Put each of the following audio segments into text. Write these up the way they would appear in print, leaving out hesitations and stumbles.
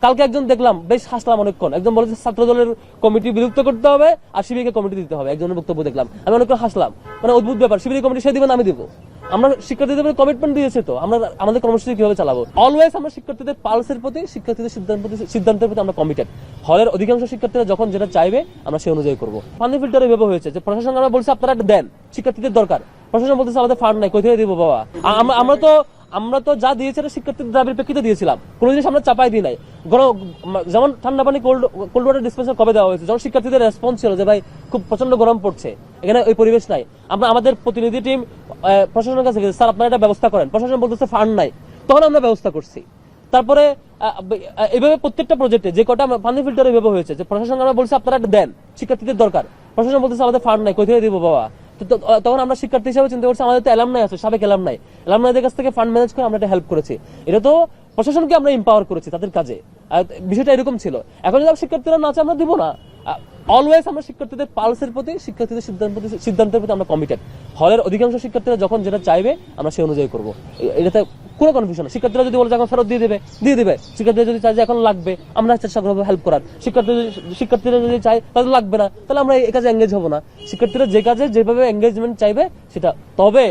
কালকে একজন দেখলাম, বেশ হাসলাম অনেকক্ষণ। একজন বলেছে ছাত্র দলের কমিটি বিলুপ্ত করতে হবে আর শিবিরকে কমিটি দিতে হবে, একজনের বক্তব্য দেখলাম, আমি অনেকক্ষণ হাসলাম। মানে অদ্ভুত ব্যাপার, শিবির কমিটি সে দিবেন আমি দিব। আমরা শিক্ষার্থীদের কমিটমেন্ট দিয়েছি, তো আমরা আমাদের কর্মসূচি কিভাবে চালাবো? অলওয়েজ আমরা শিক্ষার্থীদের পালসের প্রতি, শিক্ষার্থীদের সিদ্ধান্তের প্রতি আমরা কমিটেড। হলের অধিকাংশ শিক্ষার্থীরা যখন যেটা চাইবে আমরা সেই অনুযায়ী করবো। ফান্ড ফিল্টার এভাবে হয়েছে যে প্রশাসন আমরা বলছি আপনারা দেন, শিক্ষার্থীদের দরকার। প্রশাসন বলতেছে আমাদের ফান্ড নাই, কোথায় দিব বাবা? আমরা তো যা দিয়েছি শিক্ষার্থীদের দাবির প্রেক্ষিতে দিয়েছিলাম, কোনো জিনিস আমরা চাপাই দিই নাই। যেমন ঠান্ডা পানি কোল্ড ওয়াটার ডিসপেন্সার কবে দেওয়া হয়েছে, যখন শিক্ষার্থীদের রেসপন্স ছিল যে ভাই খুব প্রচন্ড গরম পড়ছে, এখানে ওই পরিবেশ নাই। আমরা আমাদের প্রতিনিধি টিম প্রশাসনের কাছে গেছে, স্যার আপনারা এটা ব্যবস্থা করেন। প্রশাসন বলতেছে ফান্ড নাই, তখন আমরা ব্যবস্থা করছি। তারপরে এইভাবে প্রত্যেকটা প্রজেক্টে যে কটা পানি ফিল্টার এইভাবে হয়েছে যে প্রশাসন আমরা বলছি আপনারা দেন, শিক্ষার্থীদের দরকার। প্রশাসন বলতেছে আমাদের ফান্ড নাই, কোথায় দিব বাবা? তখন আমরা শিক্ষার্থী হিসেবে চিন্তা করছি আমাদের তো এলামনাই আছে, সাবেক এলামনাইদের কাছ থেকে ফান্ড ম্যানেজ করে আমরা এটা হেল্প করেছি। এটা তো প্রশাসনকে আমরা এম্পাওয়ার করেছি তাদের কাজে, বিষয়টা এরকম ছিল। এখন যদি শিক্ষার্থীরা না চায় আমরা দিব না। অলওয়েজ আমরা শিক্ষার্থীদের পালসের প্রতি, শিক্ষার্থীদের সিদ্ধান্তের প্রতি আমরা কমিটেড। হলের অধিকাংশ শিক্ষার্থীরা যখন যেটা চাইবে আমরা সেই অনুযায়ী করবো। এটাতে কোনো কনফিউশন না। শিক্ষার্থীরা যদি বলে এখন ফেরত দিয়ে দিবে। শিক্ষার্থীরা যদি চায় যে এখন লাগবে, আমরা চেষ্টা করবো হেল্প করার। শিক্ষার্থীরা যদি চায় তাহলে লাগবে না, তাহলে আমরা এই কাজে এঙ্গেজ হবো না। শিক্ষার্থীরা যে কাজে যেভাবে এঙ্গেজমেন্ট চাইবে সেটা। তবে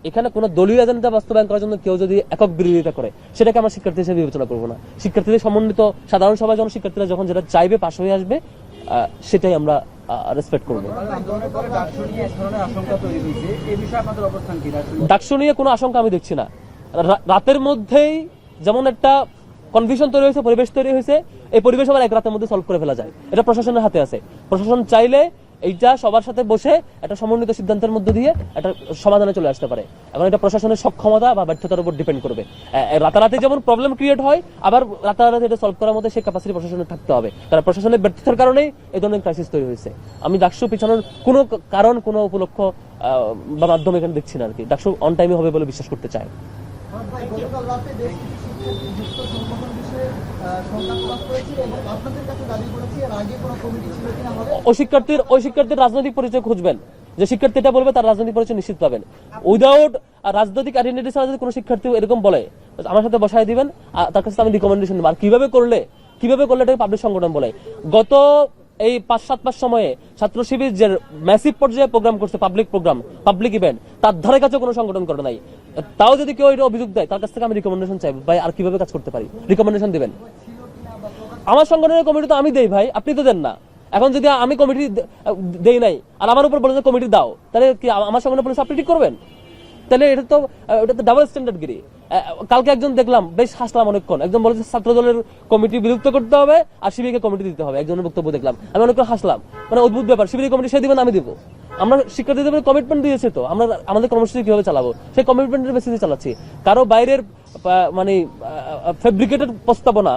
এখানে কোনো দলীয় এজেন্ডা বাস্তবায়ন করার জন্য কেউ যদি একক বিরোধিতা করে সেটাকে আমরা শিক্ষার্থী হিসেবে বিবেচনা করবো না। শিক্ষার্থীদের সমন্বিত সাধারণ সভায় যখন শিক্ষার্থীরা যখন যেটা চাইবে পাশ হয়ে আসবে, সেটাই আমরা রেসপেক্ট করবো। ডাকসু নিয়ে কোনো আশঙ্কা আমি দেখছি না। রাতের মধ্যেই যেমন একটা কনফিউশন তৈরি হয়েছে, পরিবেশ তৈরি হয়েছে, এই পরিবেশ আবার এক রাতের মধ্যে সলভ করে ফেলা যায়। এটা প্রশাসনের হাতে আছে। প্রশাসন চাইলে এইটা সবার সাথে বসে একটা সমন্বিত সিদ্ধান্তের মধ্যে দিয়ে একটা সমাধানে চলে আসতে পারে। এখন এটা প্রশাসনের সক্ষমতা বা ব্যর্থতার উপর ডিপেন্ড করবে। রাতারাতি যেমন প্রবলেম ক্রিয়েট হয়, আবার রাতারাতি এটা সলভ করার মধ্যে সেই ক্যাপাসিটি প্রশাসনের থাকতে হবে। কারণ প্রশাসনের ব্যর্থতার কারণেই এই ধরনের ক্রাইসিস তৈরি হয়েছে। আমি ডাকসু পিছানোর কোনো কারণ, কোনো উপলক্ষ বা মাধ্যম এখানে দেখছি না আর কি। ডাকসু অন টাইমে হবে বলে বিশ্বাস করতে চায়। ওই শিক্ষার্থীর রাজনৈতিক পরিচয় খুঁজবেন, যে শিক্ষার্থী এটা বলবে তার রাজনৈতিক পরিচয় নিশ্চিত পাবেন। উইদাউট রাজনৈতিক আইডেন্টিটি ছাড়া যদি কোনো শিক্ষার্থী এরকম বলে আমার সাথে বসায় দিবেন, তার কাছে আমি রিকমেন্ডেশন দেব। আর কিভাবে করলে এটা পাবলিক সংগঠন বলে। গত এই 5-7 মাস সময়ে ছাত্র শিবির যে ম্যাসিভ পর্যায়ে প্রোগ্রাম করছে, পাবলিক ইভেন্ট, তার ধারে কাছে কোনো সংগঠন করে নাই। তাও যদি কেউ এটা অভিযোগ দেয় তার কাছ থেকে আমি রিকমেন্ডেশন চাইবো, ভাই আর কিভাবে কাজ করতে পারি, রিকমেন্ডেশন দিবেন। আমার সংগঠনের কমিটি তো আমি দেই ভাই, আপনি তো দেন না। এখন যদি আমি কমিটি দেই নাই আর আমার উপর বলে যে কমিটি দাও, তাহলে কি আমার সংগঠনের পুলিশ আপনি ঠিক করবেন? তাহলে এটা তো ডাবল স্ট্যান্ডার্ড গিরি। কালকে একজন দেখলাম, বেশ হাসলাম অনেকক্ষণ। একজন বলেছে ছাত্র দলের কমিটি বিলুপ্ত করতে হবে আর শিবিরকে কমিটি দিতে হবে, একজনের বক্তব্য দেখলাম, আমি অনেকক্ষণ হাসলাম। মানে অদ্ভুত ব্যাপার, শিবির কমিটি সে দিবেন আমি দিব। আমরা শিক্ষার্থীদের কমিটমেন্ট দিয়েছি, তো আমরা আমাদের কর্মসূচি কিভাবে চালাবো সেই কমিটমেন্টের বেসিসে চালাচ্ছি। কারো বাইরের মানে ফেব্রিকেটেড প্রস্তাবনা,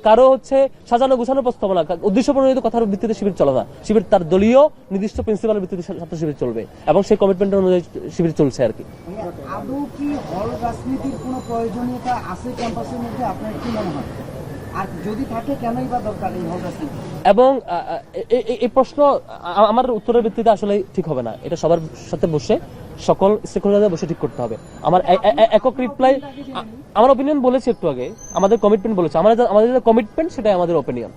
কারো হচ্ছে সাজানো গুছানো প্রস্তাবনা, উদ্দেশ্য প্রণোদিত কথার ভিত্তিতে শিবির চলে না। শিবির তার দলীয় নির্দিষ্ট প্রিন্সিপালের ভিত্তিতে ছাত্র শিবির চলবে এবং সেই কমিটমেন্টের অনুযায়ী শিবির চলছে আর কি। আদৌ কি হল রাজনীতির কোনো প্রয়োজনীয়তা আছে ক্যাম্পাসের মধ্যে, আপনার কি মনে হয়? আর যদি থাকে কেনই বা দরকার এই হল রাজনীতি? এবং এই প্রশ্ন আমার উত্তরের ভিত্তিতে আসলে ঠিক হবে না। এটা সবার সাথে বসে, সকল স্টেকহোল্ডারদের বসে ঠিক করতে হবে। আমার একক রিপ্লাই, আমার অপিনিয়ন বলেছি একটু আগে, আমাদের কমিটমেন্ট বলেছে, আমাদের কমিটমেন্ট সেটাই আমাদের অপিনিয়ন।